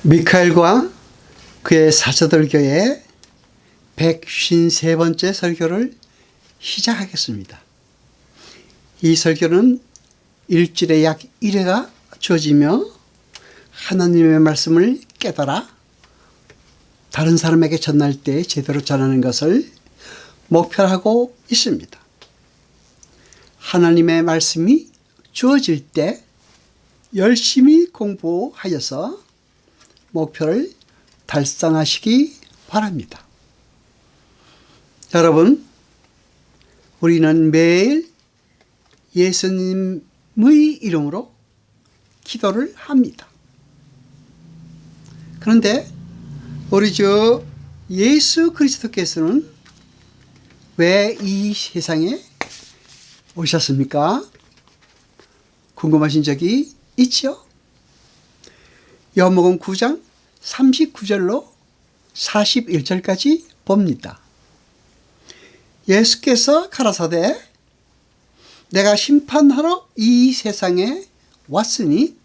미카엘과 그의 사자들 교회 153번째 설교를 시작하겠습니다. 이 설교는 일주일에 약 1회가 주어지며 하나님의 말씀을 깨달아 다른 사람에게 전할 때 제대로 전하는 것을 목표로 하고 있습니다. 하나님의 말씀이 주어질 때 열심히 공부하여서 목표를 달성하시기 바랍니다. 여러분, 우리는 매일 예수님의 이름으로 기도를 합니다. 그런데 우리 주 예수 그리스도께서는 왜 이 세상에 오셨습니까? 궁금하신 적이 있죠? 요한복음 9장 39절로 41절까지 봅니다. 예수께서 가라사대 내가 심판하러 이 세상에 왔으니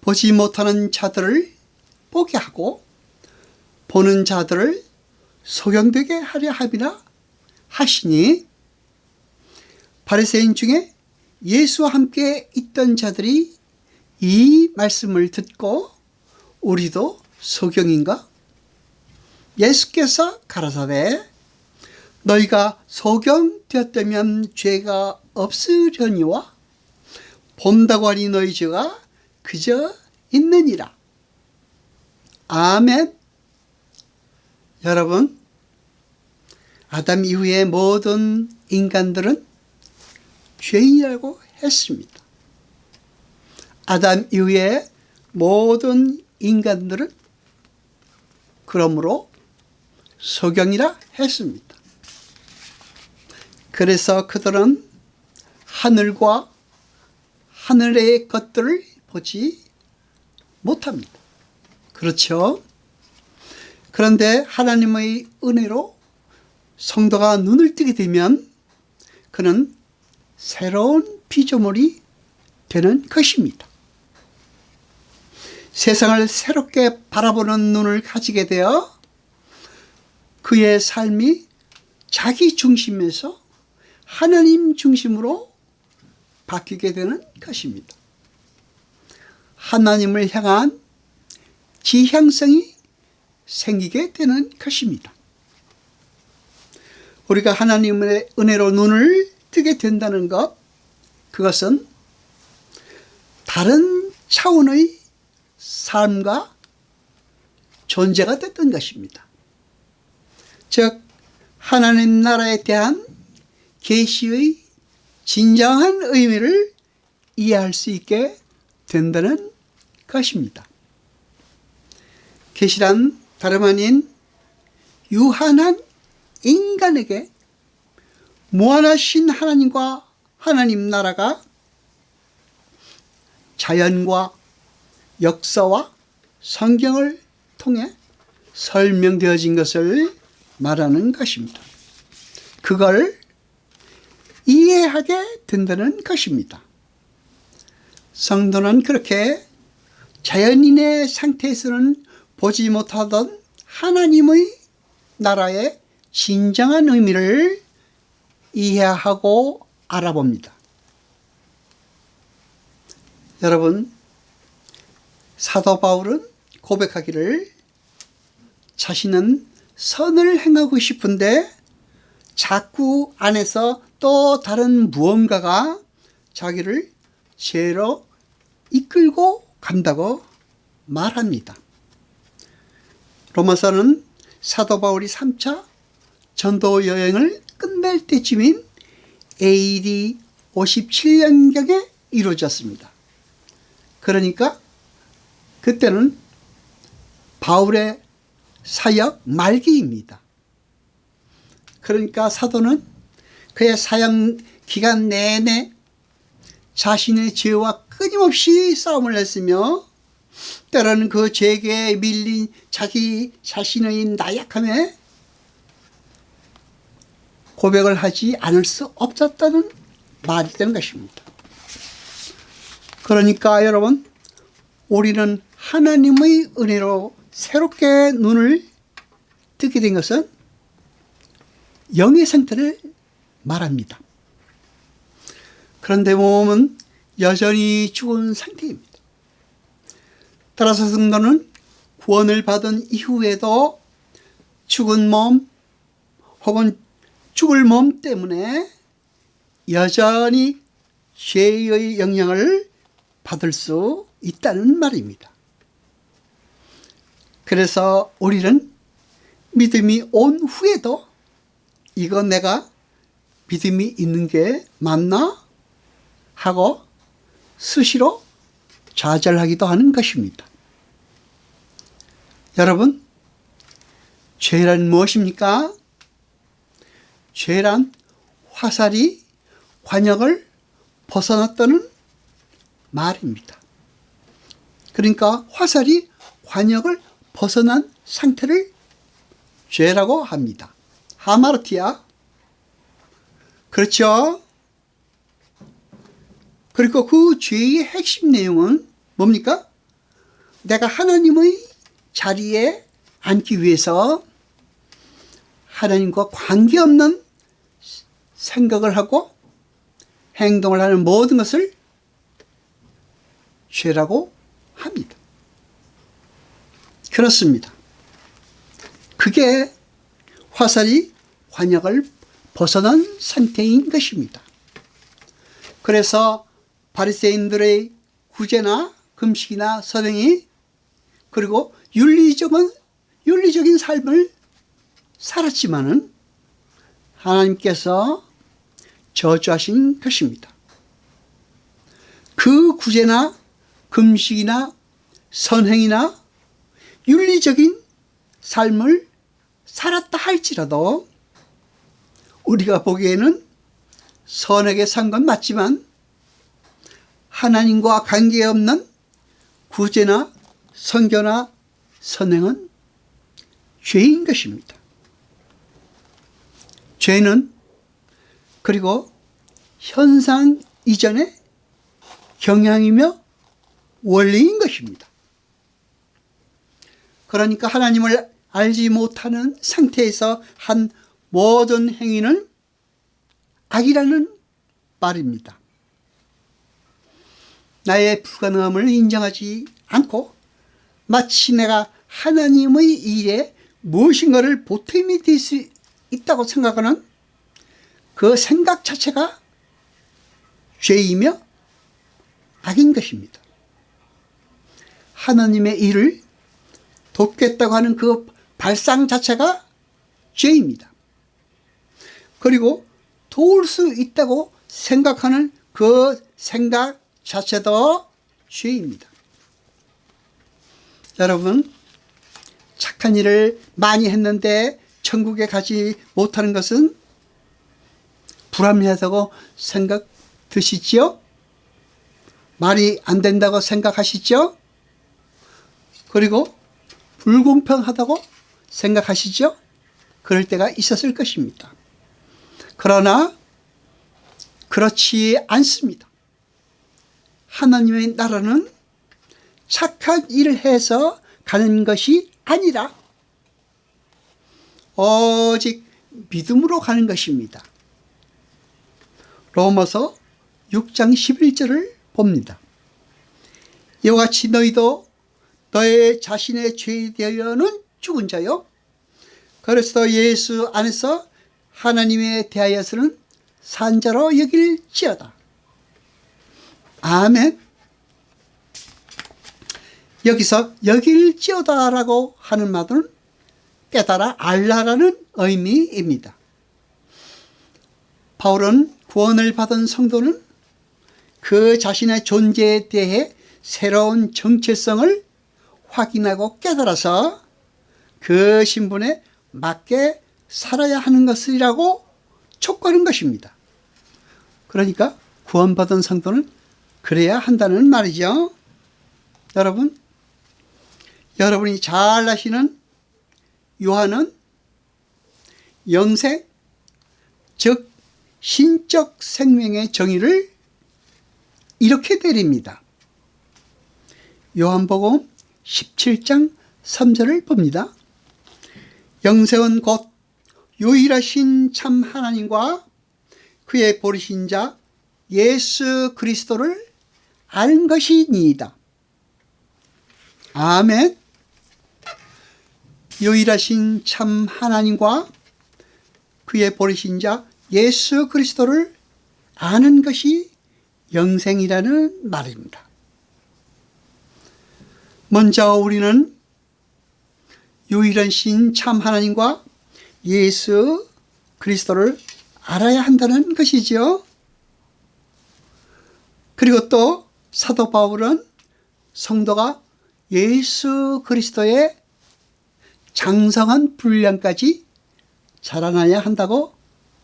보지 못하는 자들을 보게 하고 보는 자들을 소경되게 하려 함이라 하시니 바리새인 중에 예수와 함께 있던 자들이 이 말씀을 듣고 우리도 소경인가? 예수께서 가라사대 너희가 소경되었다면 죄가 없으려니와 본다고 하니 너희 죄가 그저 있느니라. 아멘. 여러분, 아담 이후의 모든 인간들은 죄인이라고 했습니다. 아담 이후의 모든 인간들은 그러므로 소경이라 했습니다. 그래서 그들은 하늘과 하늘의 것들을 보지 못합니다. 그렇죠? 그런데 하나님의 은혜로 성도가 눈을 뜨게 되면 그는 새로운 피조물이 되는 것입니다. 세상을 새롭게 바라보는 눈을 가지게 되어 그의 삶이 자기 중심에서 하나님 중심으로 바뀌게 되는 것입니다. 하나님을 향한 지향성이 생기게 되는 것입니다. 우리가 하나님의 은혜로 눈을 뜨게 된다는 것, 그것은 다른 차원의 삶과 존재가 됐던 것입니다. 즉 하나님 나라에 대한 계시의 진정한 의미를 이해할 수 있게 된다는 것입니다. 계시란 다름 아닌 유한한 인간에게 무한하신 하나님과 하나님 나라가 자연과 역사와 성경을 통해 설명되어진 것을 말하는 것입니다. 그걸 이해하게 된다는 것입니다. 성도는 그렇게 자연인의 상태에서는 보지 못하던 하나님의 나라의 진정한 의미를 이해하고 알아봅니다. 여러분, 사도 바울은 고백하기를 자신은 선을 행하고 싶은데 자꾸 안에서 또 다른 무언가가 자기를 죄로 이끌고 간다고 말합니다. 로마서는 사도 바울이 3차 전도 여행을 끝낼 때쯤인 AD 57년경에 이루어졌습니다. 그러니까 그때는 바울의 사역 말기입니다. 그러니까 사도는 그의 사역 기간 내내 자신의 죄와 끊임없이 싸움을 했으며 때로는 그 죄에 밀린 자기 자신의 나약함에 고백을 하지 않을 수 없었다는 말이 되는 것입니다. 그러니까 여러분, 우리는 하나님의 은혜로 새롭게 눈을 뜨게 된 것은 영의 상태를 말합니다. 그런데 몸은 여전히 죽은 상태입니다. 따라서 성도는 구원을 받은 이후에도 죽은 몸 혹은 죽을 몸 때문에 여전히 죄의 영향을 받을 수 있다는 말입니다. 그래서 우리는 믿음이 온 후에도 이거 내가 믿음이 있는 게 맞나? 하고 수시로 좌절하기도 하는 것입니다. 여러분, 죄란 무엇입니까? 죄란 화살이 관역을 벗어났다는 말입니다. 그러니까 화살이 관역을 벗어난 상태를 죄라고 합니다. 하마르티아. 그렇죠? 그리고 그 죄의 핵심 내용은 뭡니까? 내가 하나님의 자리에 앉기 위해서 하나님과 관계없는 생각을 하고 행동을 하는 모든 것을 죄라고 합니다. 그렇습니다. 그게 화살이 관역을 벗어난 상태인 것입니다. 그래서 바리새인들의 구제나 금식이나 선행이 그리고 윤리적인 삶을 살았지만은 하나님께서 저주하신 것입니다. 그 구제나 금식이나 선행이나 윤리적인 삶을 살았다 할지라도 우리가 보기에는 선하게 산 건 맞지만 하나님과 관계없는 구제나 선교나 선행은 죄인 것입니다. 죄는 그리고 현상 이전의 경향이며 원리인 것입니다. 그러니까 하나님을 알지 못하는 상태에서 한 모든 행위는 악이라는 말입니다. 나의 불가능함을 인정하지 않고 마치 내가 하나님의 일에 무엇인가를 보탬이 될 수 있다고 생각하는 그 생각 자체가 죄이며 악인 것입니다. 하나님의 일을 돕겠다고 하는 그 발상 자체가 죄입니다. 그리고 도울 수 있다고 생각하는 그 생각 자체도 죄입니다. 여러분, 착한 일을 많이 했는데 천국에 가지 못하는 것은 불합리하다고 생각 드시지요? 말이 안 된다고 생각하시죠? 그리고 불공평하다고 생각하시죠? 그럴 때가 있었을 것입니다. 그러나 그렇지 않습니다. 하나님의 나라는 착한 일을 해서 가는 것이 아니라 오직 믿음으로 가는 것입니다. 로마서 6장 11절을 봅니다. 이와 같이 너희도 너의 자신의 죄에 대하여는 죽은 자요 그리스도 예수 안에서 하나님에 대하여서는 산 자로 여길지어다. 아멘. 여기서 여길지어다라고 하는 말은 깨달아 알라라는 의미입니다. 바울은 구원을 받은 성도는 그 자신의 존재에 대해 새로운 정체성을 확인하고 깨달아서 그 신분에 맞게 살아야 하는 것이라고 촉구하는 것입니다. 그러니까 구원받은 성도는 그래야 한다는 말이죠. 여러분, 여러분이 잘 아시는 요한은 영생, 즉 신적 생명의 정의를 이렇게 내립니다. 요한복음 17장 3절을 봅니다. 영생은 곧 유일하신 참 하나님과 그의 보내신 자 예수 그리스도를 아는 것이니이다. 아멘. 유일하신 참 하나님과 그의 보내신 자 예수 그리스도를 아는 것이 영생이라는 말입니다. 먼저 우리는 유일하신 참 하나님과 예수 그리스도를 알아야 한다는 것이죠. 그리고 또 사도 바울은 성도가 예수 그리스도의 장성한 분량까지 자라나야 한다고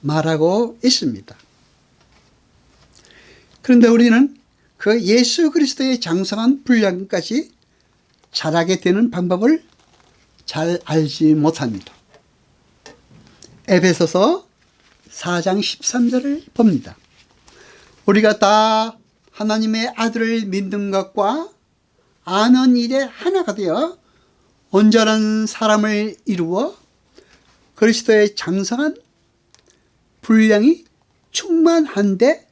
말하고 있습니다. 그런데 우리는 그 예수 그리스도의 장성한 분량까지 자라게 되는 방법을 잘 알지 못합니다. 에베소서 4장 13절을 봅니다. 우리가 다 하나님의 아들을 믿는 것과 아는 일에 하나가 되어 온전한 사람을 이루어 그리스도의 장성한 분량이 충만한데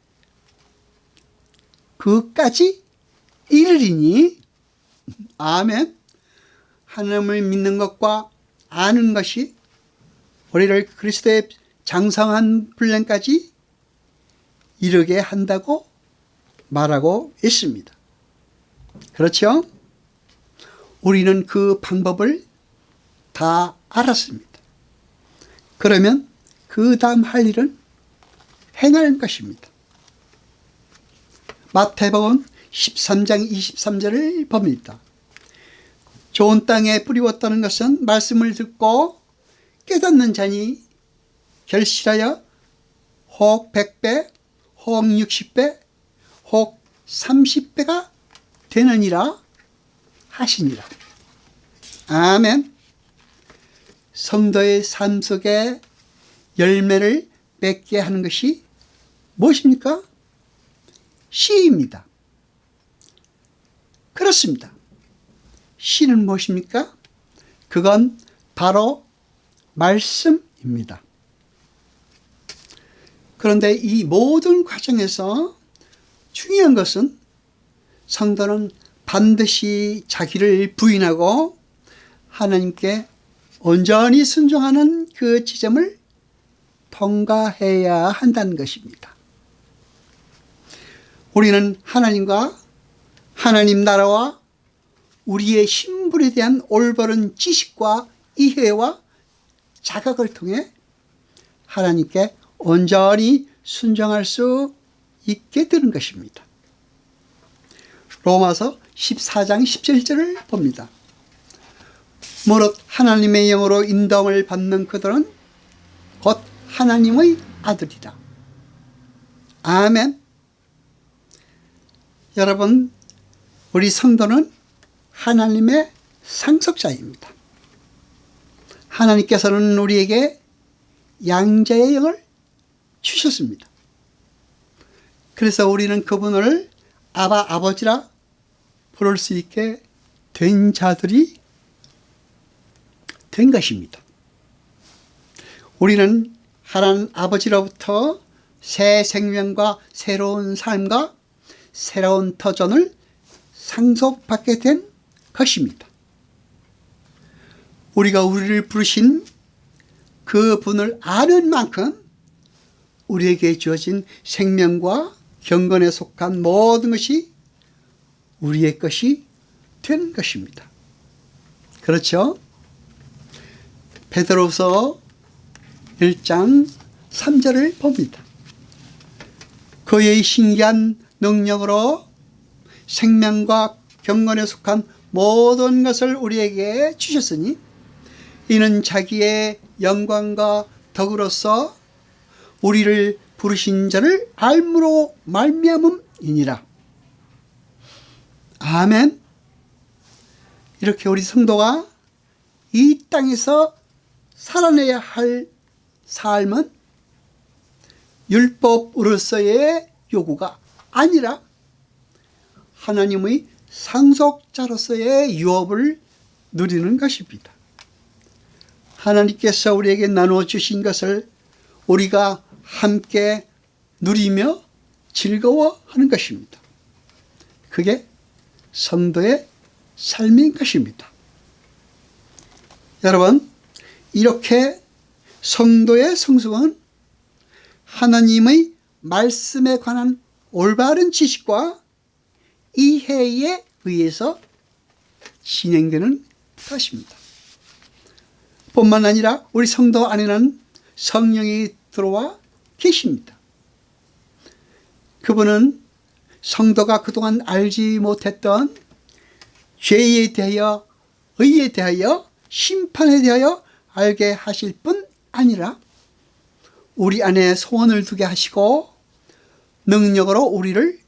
그까지 이르리니. 아멘. 하나님을 믿는 것과 아는 것이 우리를 그리스도의 장성한 분량까지 이르게 한다고 말하고 있습니다. 그렇죠? 우리는 그 방법을 다 알았습니다. 그러면 그 다음 할 일은 행하는 것입니다. 마태복음 13장 23절을 봅니다. 좋은 땅에 뿌리웠다는 것은 말씀을 듣고 깨닫는 자니 결실하여 혹 100배, 혹 60배, 혹 30배가 되느니라 하시니라. 아멘. 성도의 삶 속에 열매를 맺게 하는 것이 무엇입니까? 씨입니다. 그렇습니다. 씨는 무엇입니까? 그건 바로 말씀입니다. 그런데 이 모든 과정에서 중요한 것은 성도는 반드시 자기를 부인하고 하나님께 온전히 순종하는 그 지점을 통과해야 한다는 것입니다. 우리는 하나님과 하나님 나라와 우리의 신분에 대한 올바른 지식과 이해와 자각을 통해 하나님께 온전히 순종할 수 있게 되는 것입니다. 로마서 14장 17절을 봅니다. 무릇 하나님의 영으로 인도함을 받는 그들은 곧 하나님의 아들이라. 아멘. 여러분, 우리 성도는 하나님의 상속자입니다. 하나님께서는 우리에게 양자의 영을 주셨습니다. 그래서 우리는 그분을 아바 아버지라 부를 수 있게 된 자들이 된 것입니다. 우리는 하나님 아버지로부터 새 생명과 새로운 삶과 새로운 터전을 상속받게 된 것입니다. 우리가 우리를 부르신 그 분을 아는 만큼 우리에게 주어진 생명과 경건에 속한 모든 것이 우리의 것이 되는 것입니다. 그렇죠? 베드로후서 1장 3절을 봅니다. 그의 신기한 능력으로 생명과 경건에 속한 모든 것을 우리에게 주셨으니 이는 자기의 영광과 덕으로서 우리를 부르신 자를 알므로 말미암음이니라. 아멘. 이렇게 우리 성도가 이 땅에서 살아내야 할 삶은 율법으로서의 요구가 아니라 하나님의 상속자로서의 유업을 누리는 것입니다. 하나님께서 우리에게 나누어 주신 것을 우리가 함께 누리며 즐거워하는 것입니다. 그게 성도의 삶인 것입니다. 여러분, 이렇게 성도의 성숙은 하나님의 말씀에 관한 올바른 지식과 이해에 의해서 진행되는 것입니다. 뿐만 아니라 우리 성도 안에는 성령이 들어와 계십니다. 그분은 성도가 그동안 알지 못했던 죄에 대하여, 의에 대하여, 심판에 대하여 알게 하실 뿐 아니라 우리 안에 소원을 두게 하시고 능력으로 우리를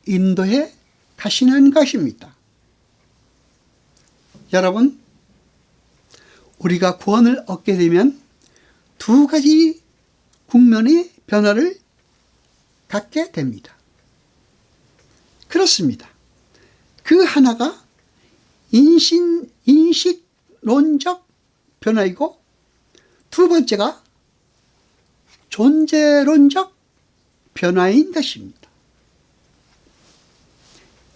인도해 가시는 것입니다. 여러분, 우리가 구원을 얻게 되면 두 가지 국면의 변화를 갖게 됩니다. 그렇습니다. 그 하나가 인식론적 변화이고 두 번째가 존재론적 변화인 것입니다.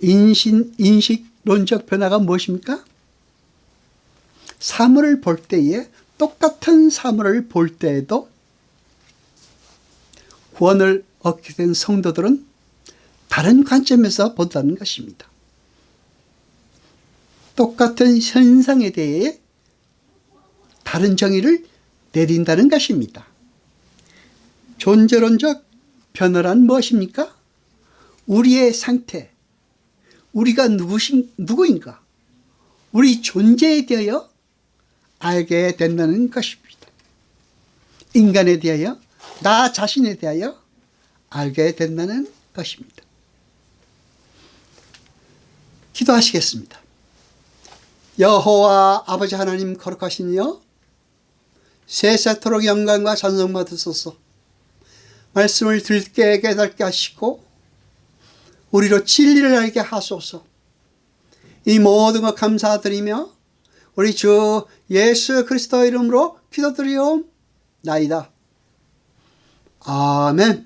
인식론적 변화가 무엇입니까? 사물을 볼 때에, 똑같은 사물을 볼 때에도 구원을 얻게 된 성도들은 다른 관점에서 본다는 것입니다. 똑같은 현상에 대해 다른 정의를 내린다는 것입니다. 존재론적 변화란 무엇입니까? 우리의 상태, 우리가 누구인가, 우리 존재에 대하여 알게 된다는 것입니다. 인간에 대하여, 나 자신에 대하여 알게 된다는 것입니다. 기도하시겠습니다. 여호와 아버지 하나님 거룩하시니여, 세세토록 영광과 찬송 받으소서. 말씀을 듣게 깨닫게 하시고 우리로 진리를 알게 하소서. 이 모든 것 감사드리며 우리 주 예수 그리스도 이름으로 기도드리옵나이다. 아멘.